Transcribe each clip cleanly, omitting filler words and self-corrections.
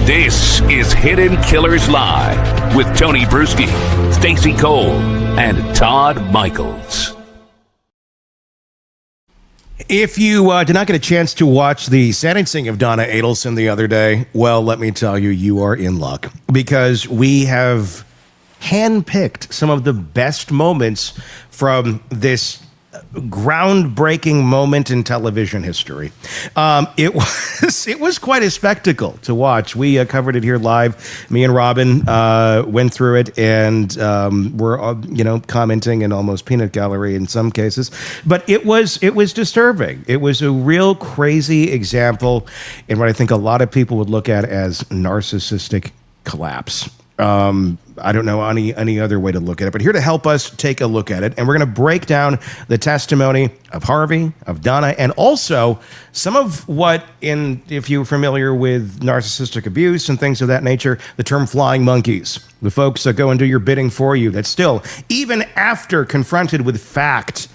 This is Hidden Killers Live with Tony Brueski, Stacey Cole, and Todd Michaels. If you did not get a chance to watch the sentencing of Donna Adelson the other day, well, let me tell you, you are in luck, because we have handpicked some of the best moments from this groundbreaking moment in television history. It was quite a spectacle to watch. We covered it here live. Me and Robin went through it, and we're commenting in almost peanut gallery in some cases. But it was disturbing. It was a real crazy example in what I think a lot of people would look at as narcissistic collapse. I don't know any other way to look at it, but here to help us take a look at it, and we're going to break down the testimony of Harvey, of Donna, and also some of what, if you're familiar with narcissistic abuse and things of that nature, the term flying monkeys, the folks that go and do your bidding for you, that still, even after confronted with fact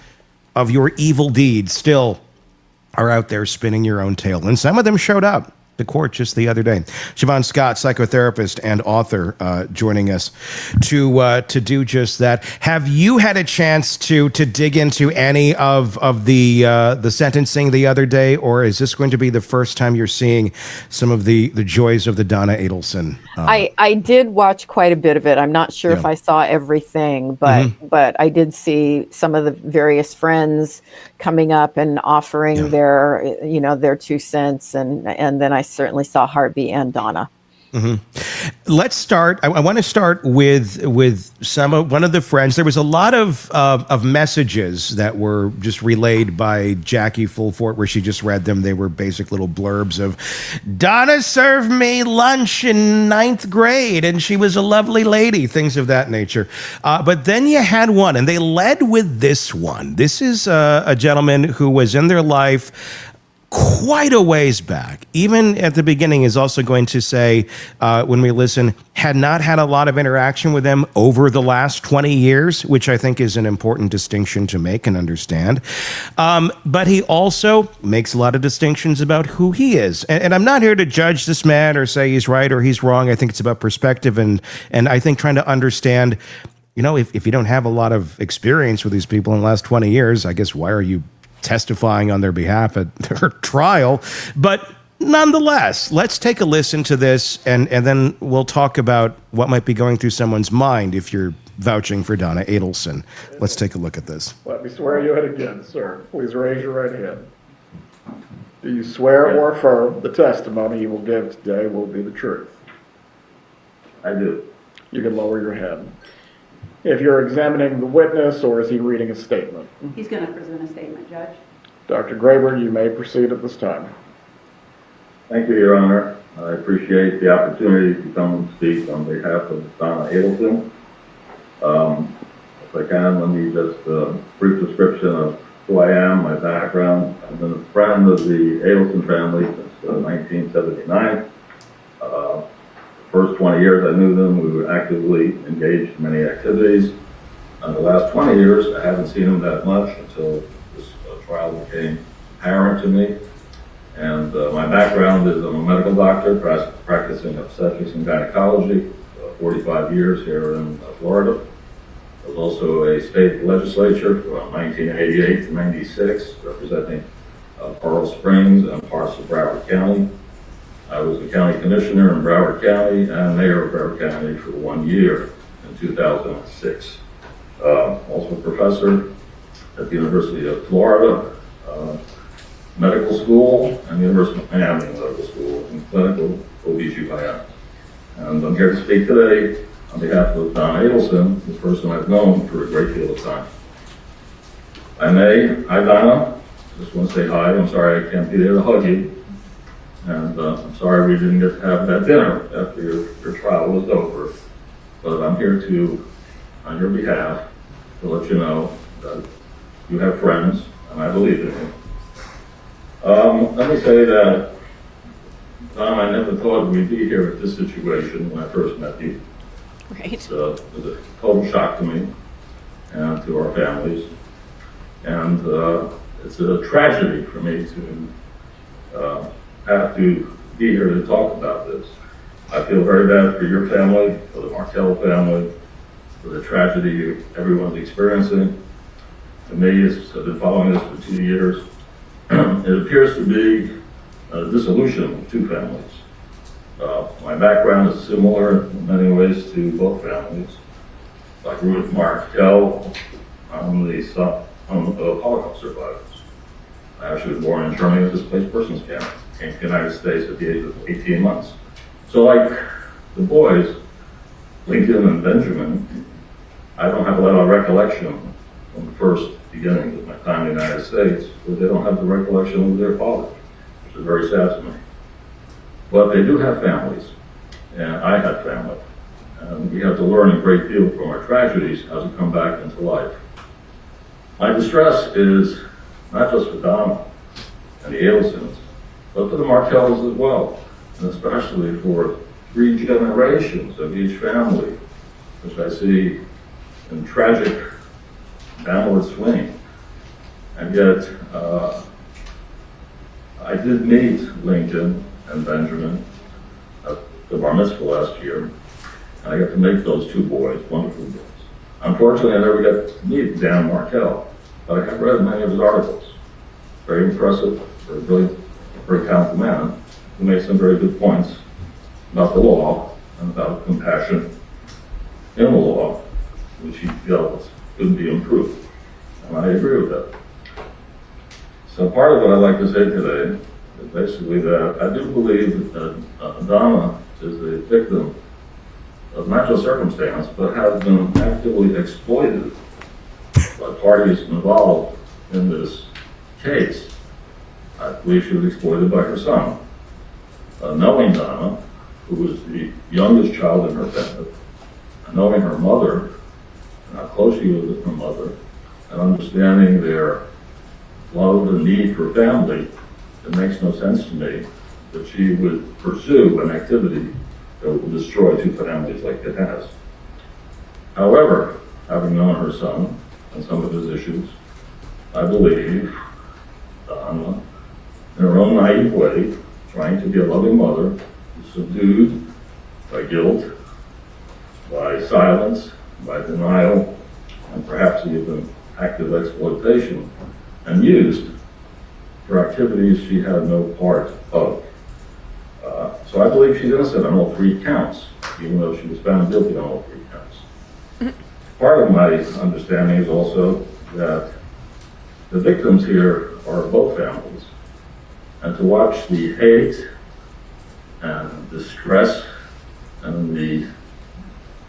of your evil deeds, still are out there spinning your own tale. And some of them showed up to court just the other day. Shavaun Scott, psychotherapist and author, joining us to do just that. Have you had a chance to dig into any of the sentencing the other day, or is this going to be the first time you're seeing some of the joys of the Donna Adelson? I did watch quite a bit of it. I'm not sure if I saw everything, but I did see some of the various friends coming up and offering their 2 cents, and then I certainly saw Harvey and Donna. Let's start. I want to start with one of the friends. There was a lot of messages that were just relayed by Jackie Fulfort, where she just read them. They were basic little blurbs of, Donna served me lunch in 9th grade, and she was a lovely lady, things of that nature. But then you had one, and they led with this one. This is a gentleman who was in their life quite a ways back. Even at the beginning is also going to say, when we listen, had not had a lot of interaction with them over the last 20 years, which I think is an important distinction to make and understand. But he also makes a lot of distinctions about who he is. And I'm not here to judge this man or say he's right or he's wrong. I think it's about perspective, and I think trying to understand, if you don't have a lot of experience with these people in the last 20 years, I guess why are you testifying on their behalf at their trial? But nonetheless, let's take a listen to this, and then we'll talk about what might be going through someone's mind if you're vouching for Donna Adelson. Let's take a look at this. Let me swear you in again, sir. Please raise your right hand. Do you swear or affirm the testimony you will give today will be the truth? I do. You can lower your head. If you're examining the witness, or is he reading a statement? He's going to present a statement, Judge. Dr. Graber, you may proceed at this time. Thank you, Your Honor. I appreciate the opportunity to come and speak on behalf of Donna Adelson. If I can, let me just brief description of who I am, my background. I've been a friend of the Adelson family since 1979. First 20 years I knew them, we were actively engaged in many activities. In the last 20 years, I haven't seen them that much until this trial became apparent to me. And my background is I'm a medical doctor practicing obstetrics and gynecology, 45 years here in Florida. I was also a state legislature from 1988 to 96, representing Coral Springs and parts of Broward County. I was the county commissioner in Broward County and mayor of Broward County for 1 year in 2006. Also a professor at the University of Florida Medical School and the University of Miami Medical School in clinical OB/GYN. And I'm here to speak today on behalf of Donna Adelson, the person I've known for a great deal of time. Hi Donna. Just want to say hi. I'm sorry I can't be there to hug you. And I'm sorry we didn't get to have that dinner after your trial was over. But I'm here to, on your behalf, to let you know that you have friends, and I believe in you. Let me say that, Tom, I never thought we'd be here at this situation when I first met you. Right. It was a total shock to me and to our families. And it's a tragedy for me to have to be here to talk about this. I feel very bad for your family, for the Markel family, for the tragedy everyone's experiencing. To me, I've been following this for 2 years. It appears to be a dissolution of two families. My background is similar in many ways to both families. Like Ruth Markel, I'm the son of Holocaust survivors. I actually was born in Germany at a displaced persons camp. Came to the United States at the age of 18 months. So like the boys, Lincoln and Benjamin, I don't have a lot of recollection from the first beginnings of my time in the United States, but they don't have the recollection of their father, which is very sad to me. But they do have families, and I had family. And we have to learn a great deal from our tragedies as we come back into life. My distress is not just for Donna and the Adelsons, but for the Markels as well, and especially for 3 generations of each family, which I see in tragic downward swing. And yet, I did meet Lincoln and Benjamin at the bar mitzvah last year, and I got to meet those 2 boys, wonderful boys. Unfortunately, I never got to meet Dan Markel, but I have read many of his articles. Very impressive, very brilliant, very talented man who made some very good points about the law and about compassion in the law, which he felt could be improved. And I agree with that. So part of what I'd like to say today is basically that I do believe that Donna is a victim of not just circumstance, but has been actively exploited by parties involved in this case. I believe she was exploited by her son. Knowing Donna, who was the youngest child in her family, knowing her mother, and how close she was with her mother, and understanding their love and need for family, it makes no sense to me that she would pursue an activity that will destroy 2 families like it has. However, having known her son and some of his issues, I believe Donna, in her own naive way, trying to be a loving mother, is subdued by guilt, by silence, by denial, and perhaps even active exploitation, and used for activities she had no part of. So I believe she's innocent on all 3 counts, even though she was found guilty on all 3 counts. Part of my understanding is also that the victims here are both families, and to watch the hate and distress and the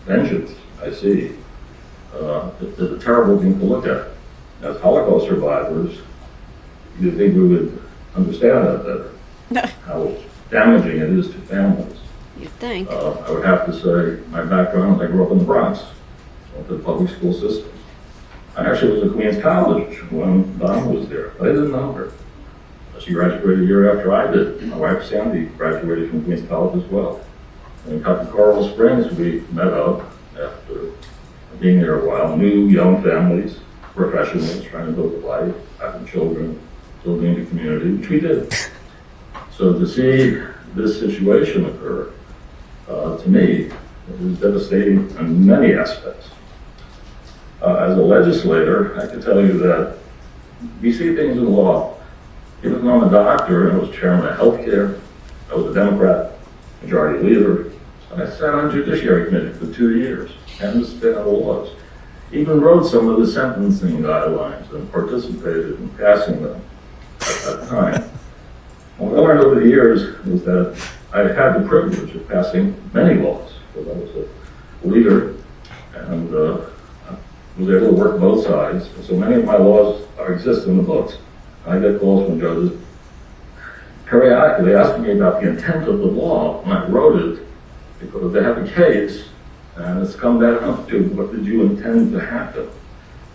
vengeance I see is a terrible thing to look at. As Holocaust survivors, you'd think we would understand that better, how damaging it is to families. You'd think. I would have to say, my background, I grew up in the Bronx, went to the public school system. I actually was at Queens College when Donna was there, but I didn't know her. She graduated a year after I did. My wife, Sandy, graduated from Queens College as well. And in Coral Springs, we met up after being there a while, new young families, professionals trying to build a life, having children, building a community, which we did. So to see this situation occur, to me, is devastating in many aspects. As a legislator, I can tell you that we see things in law. Even though I'm a doctor and I was chairman of healthcare, I was a Democrat, majority leader, and I sat on Judiciary Committee for 2 years, and understand the laws. Even wrote some of the sentencing guidelines and participated in passing them at that time. What I learned over the years was that I had the privilege of passing many laws, because I was a leader and was able to work both sides. And so many of my laws exist in the books. I get calls from judges periodically asking me about the intent of the law when I wrote it, because they have a case and it's come down to what did you intend to happen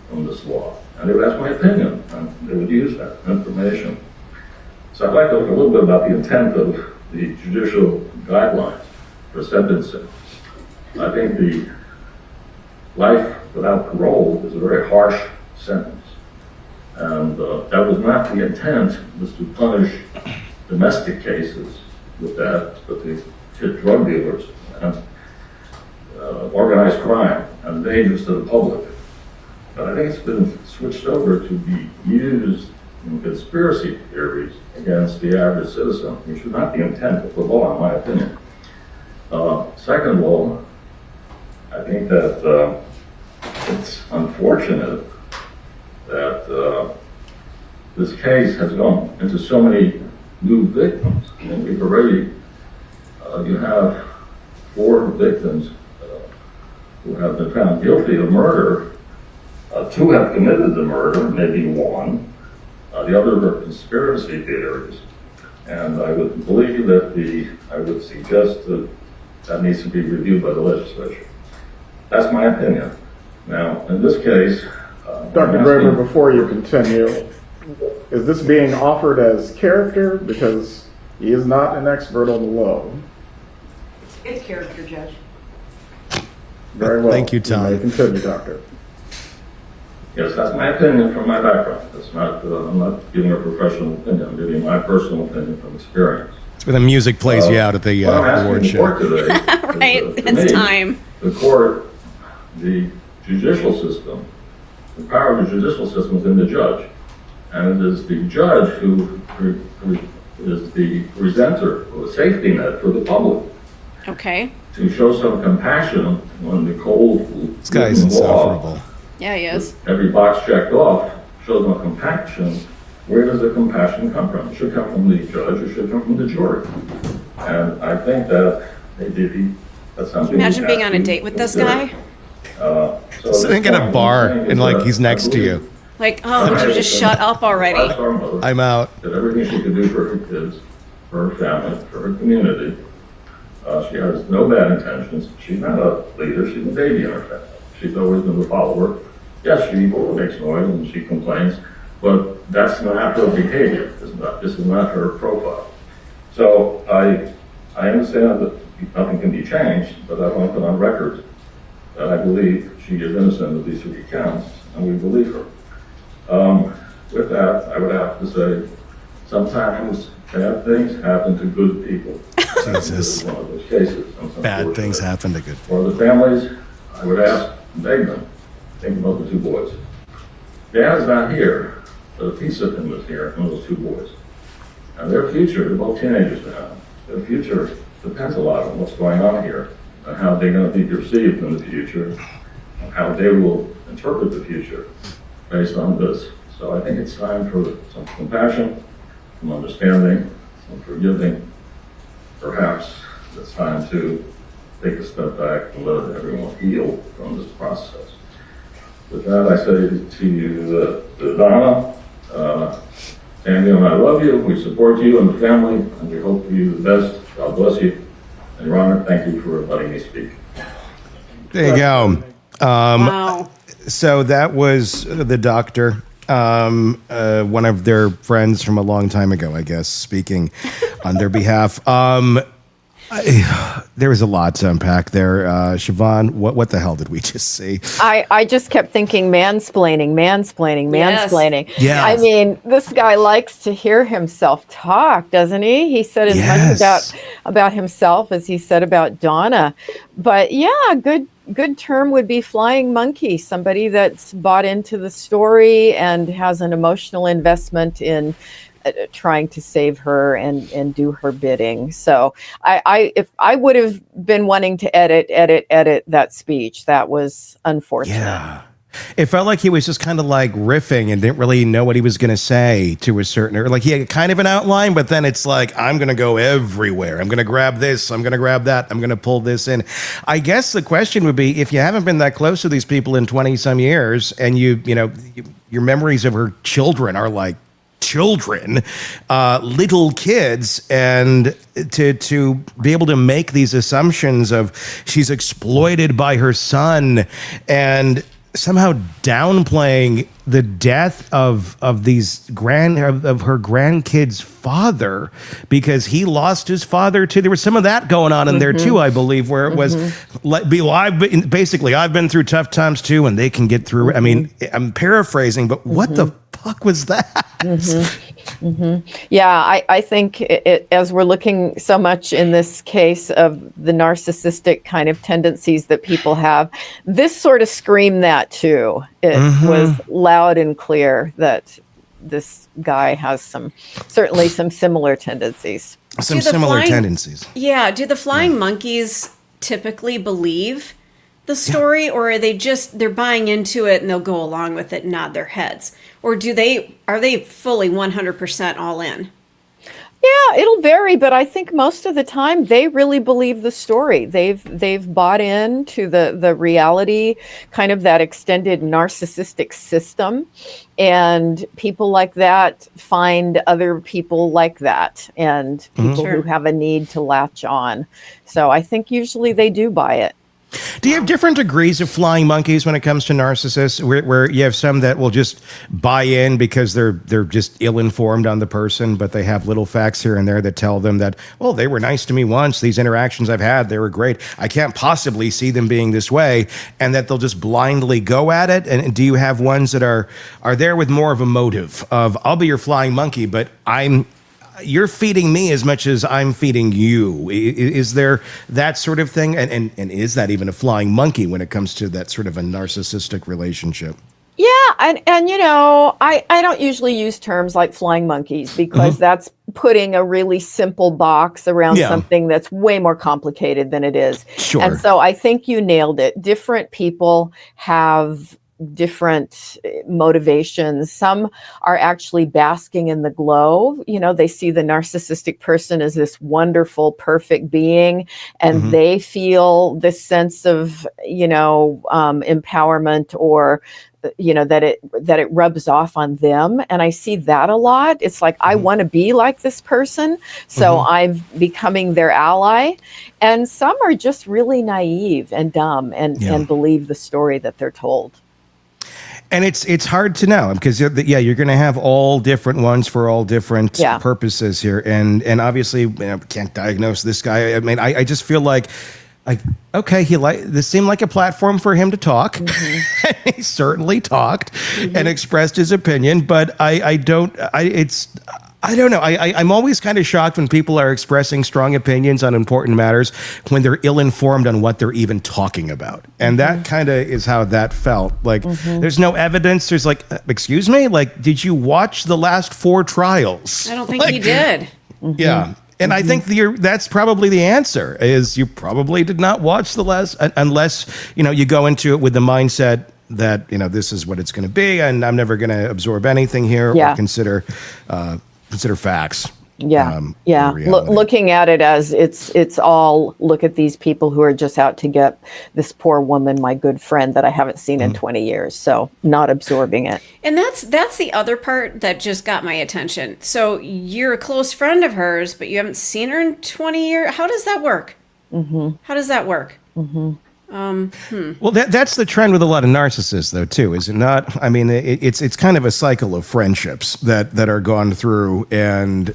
from this law. And they would ask my opinion, and they would use that information. So I'd like to look a little bit about the intent of the judicial guidelines for sentencing. I think the life without parole is a very harsh sentence. And that was not the intent, was to punish domestic cases with that, but to hit drug dealers and organized crime and dangerous to the public. But I think it's been switched over to be used in conspiracy theories against the average citizen, which should not be intended of the law, in my opinion. Second of all, I think that it's unfortunate that this case has gone into so many new victims. And we've already, you have 4 victims who have been found guilty of murder. 2 have committed the murder, maybe 1. The other are conspiracy theories. And I would believe that I would suggest that needs to be reviewed by the legislature. That's my opinion. Now, in this case, Dr. Graber, before you continue, is this being offered as character? Because he is not an expert on the law. It's character, Judge. Very well. Thank you, Tom. You may continue, Doctor. yes, that's my opinion from my background. That's not, I'm not giving a professional opinion. I'm giving my personal opinion from experience. It's when the music plays you out at the What I'm asking award the show. court today, Right, is, it's me, time. The court, the judicial system, the power of the judicial system is in the judge. And it is the judge who is the presenter of a safety net for the public Okay. to show some compassion when the cold This guy's written law, insufferable. Yeah, he is. every box checked off, shows no compassion. Where does the compassion come from? It should come from the judge, it should come from the jury. And I think that maybe that's something. Imagine we being have on a to date with this consider. guy. So Sitting at a what bar I'm saying is and like that he's I next to believe you. Like, oh, would you just shut up already? Asked our mother I'm out. did everything she could do for her kids, for her family, for her community. She has no bad intentions. She's not a leader. She's a baby in her family. She's always been the follower. Yes, she makes noise and she complains, but that's not her behavior. This is not her profile. So I understand that nothing can be changed, but I want to put on record that I believe she is innocent of these 3 counts, and we believe her. With that, I would have to say, sometimes bad things happen to good people. Jesus. This is one of those cases. Bad things happen to good people. For the families, I would ask, beg them, think about the 2 boys. Dad's not here, but a piece of him is here, and those 2 boys. And their future, they're both teenagers now, their future depends a lot on what's going on here, and how they're going to be perceived in the future, and how they will interpret the future based on this. So I think it's time for some compassion, some understanding, some forgiving. Perhaps it's time to take a step back and let everyone heal from this process. With that, I say to you, Donna, Samuel and I love you, we support you and the family, and we hope for you the best. God bless you. And Your Honor, thank you for letting me speak. There you go. Wow. So that was the doctor, one of their friends from a long time ago, I guess, speaking on their behalf. There was a lot to unpack there. Shavaun, what the hell did we just see? I just kept thinking mansplaining. Yes. I mean, this guy likes to hear himself talk, doesn't he? He said as much about himself as he said about Donna. But yeah, good term would be flying monkey, somebody that's bought into the story and has an emotional investment in trying to save her and do her bidding. So if I would have been wanting to edit that speech, that was unfortunate. Yeah. It felt like he was just kind of like riffing and didn't really know what he was going to say to a certain, or like he had kind of an outline, but then it's like, I'm going to go everywhere. I'm going to grab this. I'm going to grab that. I'm going to pull this in. I guess the question would be, if you haven't been that close to these people in 20 some years and your memories of her children are like children, little kids, and to be able to make these assumptions of she's exploited by her son and somehow downplaying the death of her grandkid's father, because he lost his father too. There was some of that going on in there too, I believe, where it was I've been through tough times too, and they can get through. I mean, I'm paraphrasing, but what the fuck was that? Yeah, I think as we're looking so much in this case of the narcissistic kind of tendencies that people have, this sort of screamed that too. It was loud and clear that this guy has certainly some similar tendencies. Some similar tendencies. Yeah. Do the flying monkeys typically believe the story, or are they're buying into it and they'll go along with it and nod their heads? Or are they fully 100% all in? Yeah, it'll vary, but I think most of the time they really believe the story. They've bought into the reality, kind of that extended narcissistic system. And people like that find other people like that, and people who have a need to latch on. So I think usually they do buy it. Do you have different degrees of flying monkeys when it comes to narcissists, where you have some that will just buy in because they're just ill-informed on the person, but they have little facts here and there that tell them that, well, they were nice to me once. These interactions I've had, they were great. I can't possibly see them being this way, and that they'll just blindly go at it? And do you have ones that are there with more of a motive of, I'll be your flying monkey, but you're feeding me as much as I'm feeding you? Is there that sort of thing? And is that even a flying monkey when it comes to that sort of a narcissistic relationship? Yeah, and I don't usually use terms like flying monkeys because that's putting a really simple box around something that's way more complicated than it is. Sure. And so I think you nailed it. Different people have different motivations. Some are actually basking in the glow. They see the narcissistic person as this wonderful, perfect being, and they feel this sense of, empowerment, or that it rubs off on them. And I see that a lot. It's like, I want to be like this person, so I'm becoming their ally. And some are just really naive and dumb and believe the story that they're told. And it's hard to know because, you're going to have all different ones for all different purposes here. And obviously, can't diagnose this guy. I mean, I just feel like, okay, this seemed like a platform for him to talk. He certainly talked and expressed his opinion, but I don't know. I'm always kind of shocked when people are expressing strong opinions on important matters when they're ill-informed on what they're even talking about. And that kind of is how that felt. Like, there's no evidence. There's like, excuse me? Like, did you watch the last 4 trials? I don't think he did. Yeah. And I think that's probably the answer, is you probably did not watch the last, unless, you go into it with the mindset that, this is what it's going to be, and I'm never going to absorb anything here or consider facts. Looking at it as it's all, look at these people who are just out to get this poor woman, my good friend that I haven't seen in 20 years. So not absorbing it. And that's the other part that just got my attention. So you're a close friend of hers, but you haven't seen her in 20 years. How does that work? How does that work? Well, that's the trend with a lot of narcissists, though, too, is it not? I mean, it's kind of a cycle of friendships that are gone through, and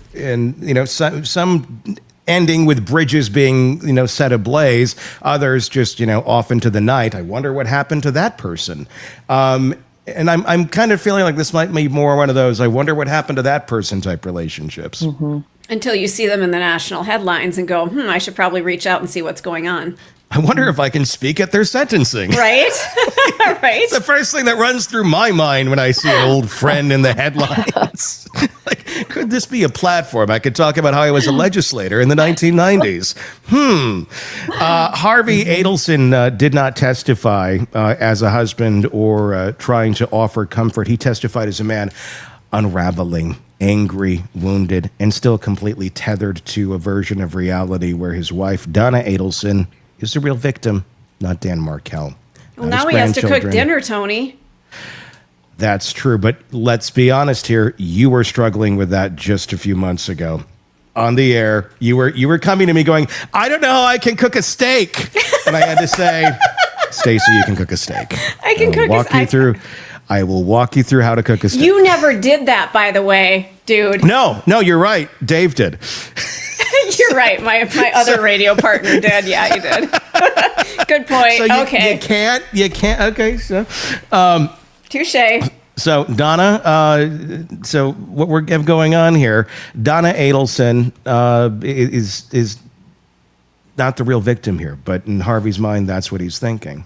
some ending with bridges being set ablaze, others just off into the night. I wonder what happened to that person. And I'm kind of feeling like this might be more one of those, I wonder what happened to that person type relationships. Until you see them in the national headlines and go, I should probably reach out and see what's going on. I wonder if I can speak at their sentencing. Right? Right? It's the first thing that runs through my mind when I see an old friend in the headlines. Like, could this be a platform? I could talk about how I was a legislator in the 1990s. Harvey Adelson did not testify as a husband or trying to offer comfort. He testified as a man unraveling, angry, wounded, and still completely tethered to a version of reality where his wife, Donna Adelson, is the real victim, not Dan Markel. Well, now he has to cook dinner, Tony. That's true, but let's be honest here. You were struggling with that just a few months ago. On the air, you were coming to me going, I don't know how I can cook a steak. And I had to say, Stacey, you can cook a steak. I can cook a steak. I will walk you through how to cook a steak. You never did that, by the way, dude. No, you're right. Dave did. You're right. My other radio partner did. Yeah, you did. Good point. So okay. You can't. Okay. So, touche. So Donna, so what we have going on here, Donna Adelson is not the real victim here, but in Harvey's mind, that's what he's thinking.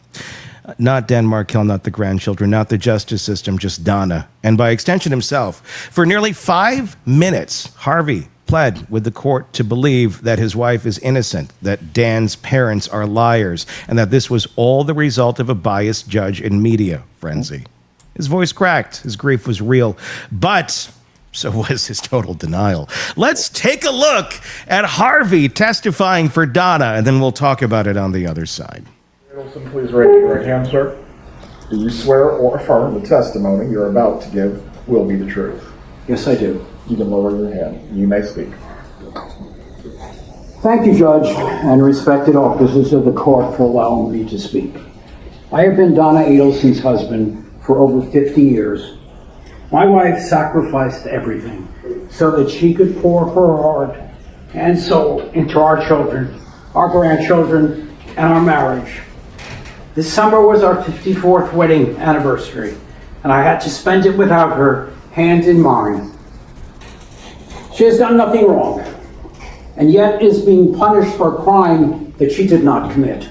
Not Dan Markel, not the grandchildren, not the justice system, just Donna. And by extension himself. For nearly 5 minutes, Harvey pled with the court to believe that his wife is innocent, that Dan's parents are liars, and that this was all the result of a biased judge and media frenzy. His voice cracked. His grief was real. But so was his total denial. Let's take a look at Harvey testifying for Donna, and then we'll talk about it on the other side. Adelson, please raise your right hand, sir. Do you swear or affirm the testimony you're about to give will be the truth? Yes, I do. You can lower your hand. You may speak. Thank you, Judge, and respected officers of the court for allowing me to speak. I have been Donna Adelson's husband for over 50 years. My wife sacrificed everything so that she could pour her heart and soul into our children, our grandchildren, and our marriage. This summer was our 54th wedding anniversary, and I had to spend it without her, hand in mine. She has done nothing wrong, and yet is being punished for a crime that she did not commit.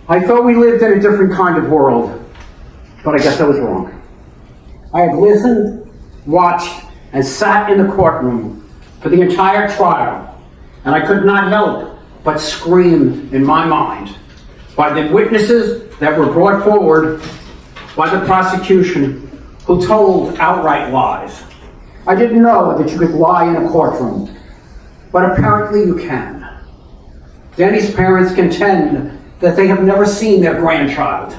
I thought we lived in a different kind of world, but I guess I was wrong. I have listened, watched, and sat in the courtroom for the entire trial, and I could not help but scream in my mind by the witnesses that were brought forward by the prosecution who told outright lies. I didn't know that you could lie in a courtroom, but apparently you can. Danny's parents contend that they have never seen their grandchild.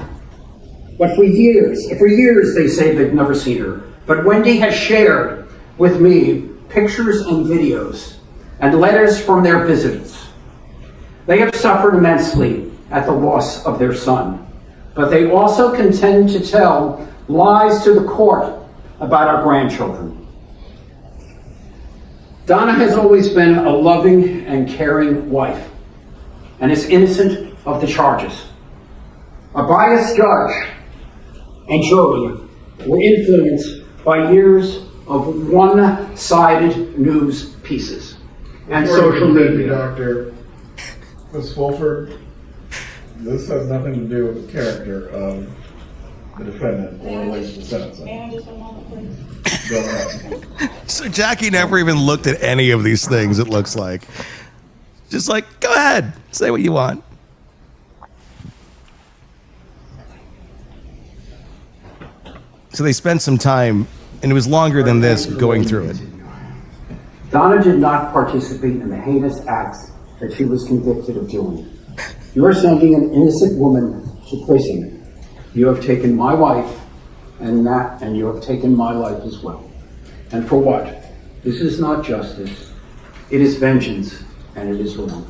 But for years they say they've never seen her. But Wendy has shared with me pictures and videos and letters from their visits. They have suffered immensely at the loss of their son, but they also contend to tell lies to the court about our grandchildren. Donna has always been a loving and caring wife and is innocent of the charges. A biased judge and jury were influenced by years of one-sided news pieces and social media. Dr. Ms. Fulford, this has nothing to do with the character of the defendant or relates to sentencing. May I just a moment, please? Go ahead. So Jackie never even looked at any of these things, it looks like. Just like, go ahead, say what you want. So they spent some time, and it was longer than this, going through it. Donna did not participate in the heinous acts that she was convicted of doing. You are sending an innocent woman to prison. You have taken my wife, and you have taken my life as well. And for what? This is not justice. It is vengeance, and it is wrong.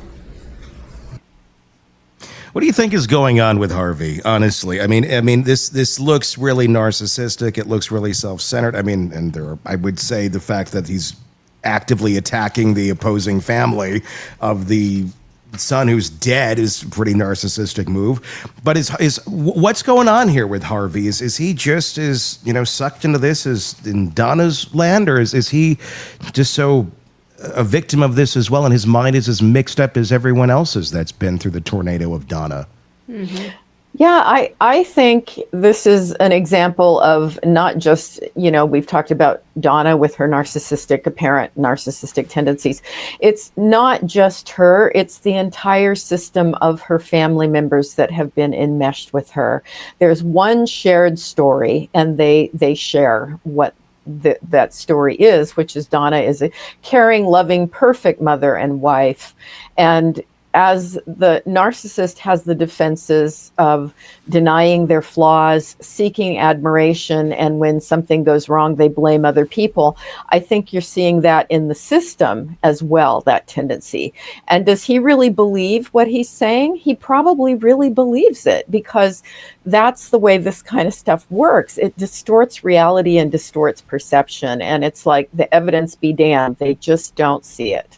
What do you think is going on with Harvey? Honestly, I mean, this looks really narcissistic. It looks really self-centered. I mean, and I would say the fact that he's actively attacking the opposing family of the son who's dead is a pretty narcissistic move. But is what's going on here with Harvey? Is he just sucked into this as in Donna's land, or is he just so a victim of this as well, and his mind is as mixed up as everyone else's that's been through the tornado of Donna? Mm-hmm. Yeah, I think this is an example of not just, we've talked about Donna with her apparent narcissistic tendencies. It's not just her, it's the entire system of her family members that have been enmeshed with her. There's one shared story, and they share what that story is, which is Donna is a caring, loving, perfect mother and wife. And as the narcissist has the defenses of denying their flaws, seeking admiration, and when something goes wrong, they blame other people. I think you're seeing that in the system as well, that tendency. And does he really believe what he's saying? He probably really believes it, because that's the way this kind of stuff works. It distorts reality and distorts perception. And it's like the evidence be damned. They just don't see it.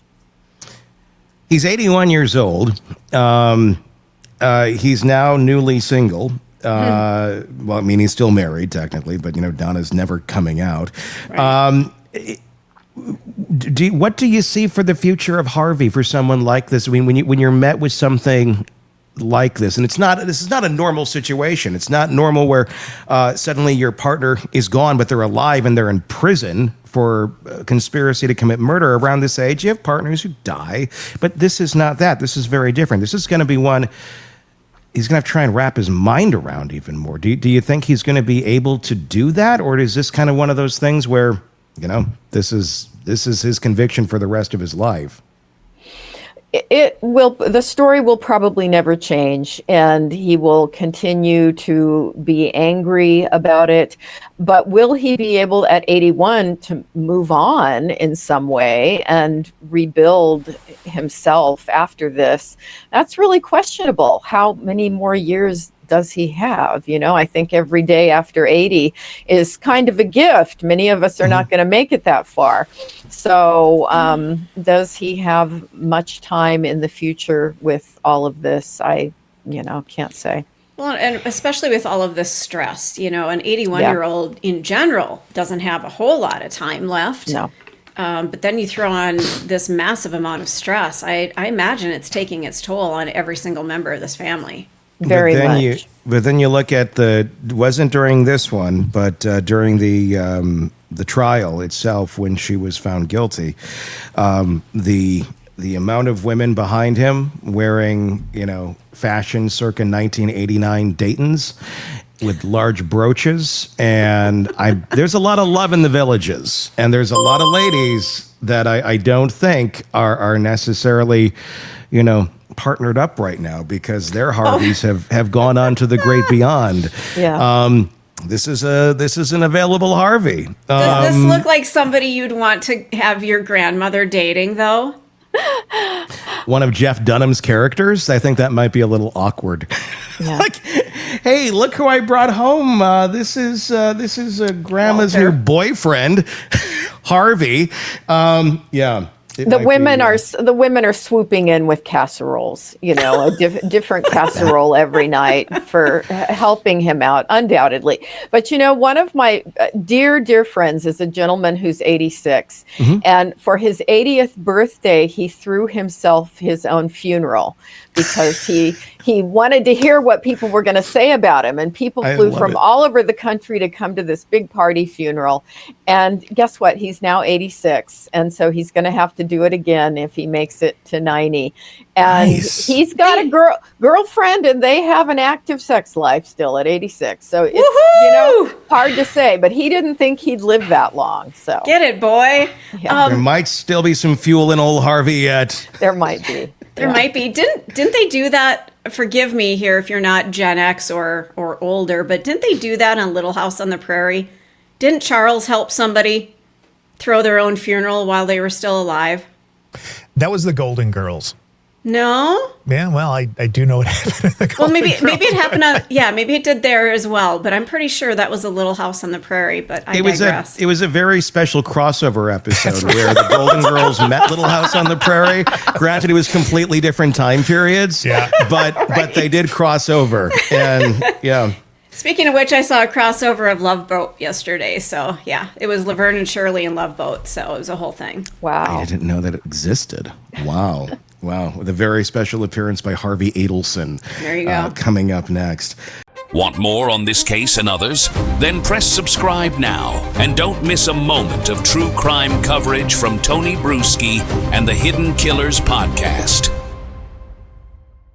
He's 81 years old. He's now newly single. Well, I mean, he's still married technically, but Donna's never coming out. Right. What do you see for the future of Harvey for someone like this? I mean, when you're met with something like this, and this is not a normal situation. It's not normal where suddenly your partner is gone, but they're alive and they're in prison for conspiracy to commit murder. Around this age, you have partners who die, but this is not that. This is very different. This is going to be one he's going to have to try and wrap his mind around even more. Do you think he's going to be able to do that, or is this kind of one of those things where this is his conviction for the rest of his life? It will. The story will probably never change, and he will continue to be angry about it. But will he be able at 81 to move on in some way and rebuild himself after this? That's really questionable. How many more years does he have? I think every day after 80 is kind of a gift. Many of us are not going to make it that far. So does he have much time in the future with all of this? I can't say. Well, and especially with all of this stress, an 81-year-old in general doesn't have a whole lot of time left. No. But then you throw on this massive amount of stress. I imagine it's taking its toll on every single member of this family. Very much. But then you look at wasn't during this one, but during the trial itself when she was found guilty, the amount of women behind him wearing, fashion circa 1989 Dayton's with large brooches, and there's a lot of love in the villages, and there's a lot of ladies that I don't think are necessarily, partnered up right now because their Harveys have gone on to the great beyond. Yeah. This is an available Harvey. Does this look like somebody you'd want to have your grandmother dating, though? One of Jeff Dunham's characters? I think that might be a little awkward. Yeah. Like, hey, look who I brought home. This is grandma's new boyfriend, Harvey. Yeah. The women are swooping in with casseroles, a different casserole every night for helping him out, undoubtedly. But one of my dear friends is a gentleman who's 86, and for his 80th birthday, he threw himself his own funeral because he wanted to hear what people were going to say about him, and people flew from all over the country to come to this big party funeral. And guess what? He's now 86, and so he's going to have to do it again if he makes it to 90. And he's got a girlfriend, and they have an active sex life still at 86. So it's hard to say, but he didn't think he'd live that long. So get it, boy. Yeah. There might still be some fuel in old Harvey yet. There might be. There might be. Didn't they do that? Forgive me here if you're not Gen X or older, but didn't they do that on Little House on the Prairie? Didn't Charles help somebody throw their own funeral while they were still alive? That was the Golden Girls. No? Yeah, well, I do know what happened at the Golden Girls. Maybe it happened on, maybe it did there as well, but I'm pretty sure that was a Little House on the Prairie, but I digress. It was a very special crossover episode where the Golden Girls met Little House on the Prairie. Granted, it was completely different time periods, but they did cross over, and yeah. Speaking of which, I saw a crossover of Love Boat yesterday, so yeah, it was Laverne and Shirley in Love Boat, so it was a whole thing. Wow. I didn't know that it existed. Wow. Wow, with a very special appearance by Harvey Adelson. There you go. Coming up next. Want more on this case and others? Then press subscribe now and don't miss a moment of true crime coverage from Tony Brueski and the Hidden Killers podcast.